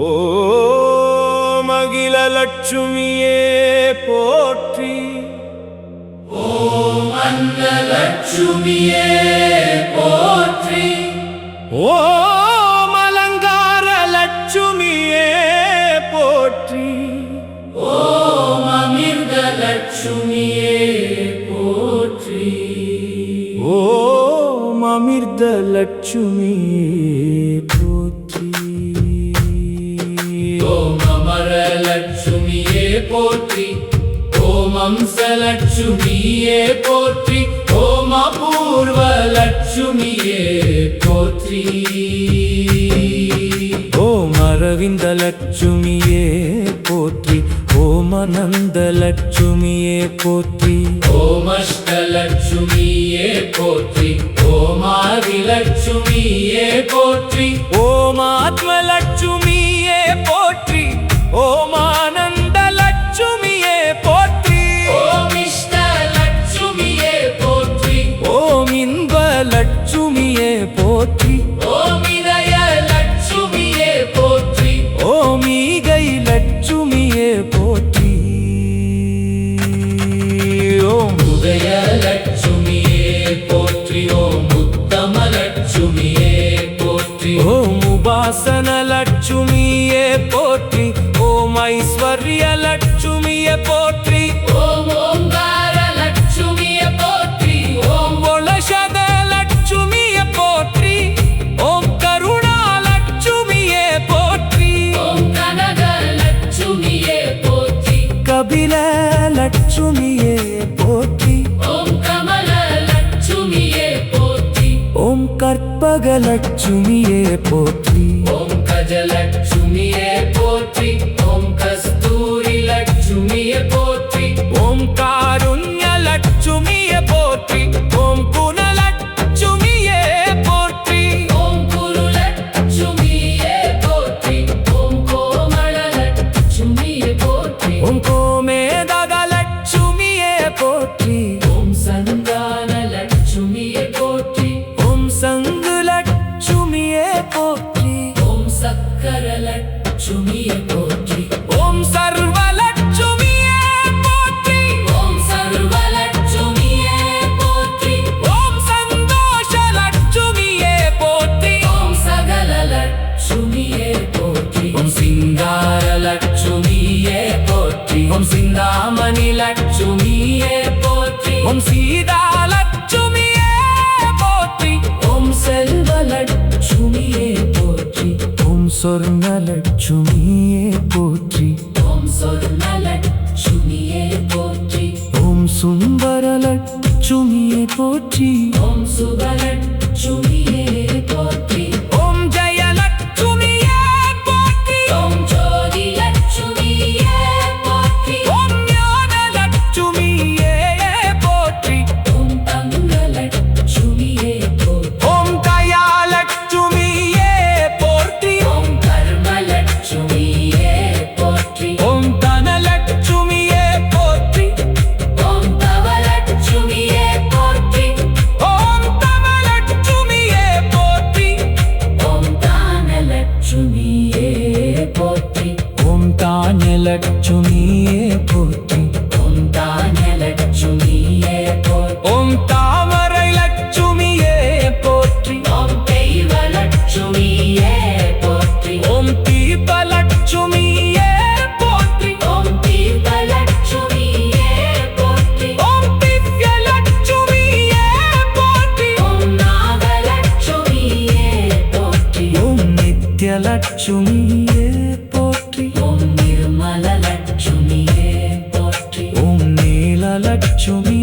ஓம் அகில லட்சுமியே போற்றி. ஓம் அன்னலட்சுமியே போற்றி. ஓம் அலங்கார லட்சுமியே போற்றி. ஓம் அமிர்த லட்சுமியே போற்றி. ஓம் அமிர்த லட்சுமியே போற்றி. ஓம் அமர லட்சுமியே போற்றி. ஓம் அம்ச லட்சுமியே போற்றி. ஓம் அபூர்வ லட்சுமியே போற்றி. ஓம் அரவிந்த லட்சுமியே போற்றி. ஓம் அனந்த லட்சுமியே போற்றி. ஓம் அஷ்டலட்சுமியே போற்றி. ஓம் ஆதிலட்சுமியே போற்றி. ஓம் ஆத்ம லட்சுமியே போற்றி. ஓம் ஆனந்த லட்சுமியே போற்றி. ஓம் இஷ்டலட்சுமியே போற்றி. ஓம் இன்ப லட்சுமியே போற்றி. ஓம் இதய லட்சுமியே போற்றி. ஓம் ஈகை லட்சுமியே போற்றி. ஓம் உதய லட்சுமியே போற்றி. ஓம் உத்தம லட்சுமியே போற்றி. ஓம் உபாசன லட்சுமியே போற்றி. ஓம் ஐஸ்வர்ய லட்சுமியே போற்றி. ஓம் ஓங்கார லட்சுமியே போற்றி. ஓம் ஒளஷத லட்சுமியே போற்றி. ஓம் கருணா லட்சுமியே போற்றி. ஓம் கனக லட்சுமியே போற்றி. கபில லட்சுமியே போற்றி. ஓம் கமல லட்சுமியே போற்றி. ஓம் கற்பக லட்சுமியே போற்றி. ஓம் கஜலட்சுமியே போற்றி. ஓம் கஸ்தூரி லட்சுமியே போற்றி. ஓம் காருண்ய லட்சுமியே போற்றி. ஓம் குண லட்சுமியே போற்றி. ஓம் குரு லட்சுமியே போற்றி. ஓம் கோமள லட்சுமியே போற்றி. ஓம் கோமேதக லட்சுமியே போற்றி. ஓம் சந்தான லட்சுமியே போற்றி. ஓம் சங்கு லட்சுமியே போற்றி. ஓம் சக்கர லட்சுமியே போற்றி. ஓம் சர்வ லட்சுமியே போற்றி. ஓம் சர்வ லட்சுமியே போற்றி. ஓம் சந்தோஷ லட்சுமியே போற்றி. ஓம் சகல லட்சுமியே போற்றி. ஓம் சிங்கார லட்சுமியே போற்றி. ஓம் சிந்தாமணி லட்சுமியே போற்றி. ஓம் சீதா லட்சுமியே போற்றி. ஓம் செல்வ லட்சுமியே போற்றி. ஓம் சொர்ண லட்சுமியே போற்றி. ஓம் சொர்ண லட்சுமியே போற்றி. ஓம் சுந்தர லட்சுமியே போற்றி. ஓம் சுப லட்சுமியே போற்றி. ஓம் ஜெய லட்சுமியே போற்றி. ஓம் ஜோதி லட்சுமியே போற்றி. ஓம் ஞான லட்சுமியே போற்றி. ஓம் தங்க லட்சுமியே போற்றி. ஓம் தயா லட்சுமியே போற்றி. ஓம் கர்ம லட்சுமியே போற்றி. ஓம் தன லட்சுமியே போற்றி. ஓம் தவ லட்சுமியே போற்றி. ஓம் தம லட்சுமியே போற்றி. ஓம் தான லட்சுமியே போற்றி. ஓம் தான லட்சுமியே போற்றி. ஓம் தான லட்சுமியே போற்றி. ஓம் தாமரை லட்சுமியே போற்றி. ஓம் தெய்வ லட்சுமியே போற்றி. ஓம் தீப லட்சுமியே போற்றி. ஓம் தீர்த்த லட்சுமியே போற்றி. ஓம் திவ்ய லட்சுமியே போற்றி. ஓம் நாக லட்சுமியே போற்றி. ஓம் நித்ய லட்சுமியே போற்றி. ஓம் நிர்மல லட்சுமியே போற்றி. ஓம் நீல லட்சுமி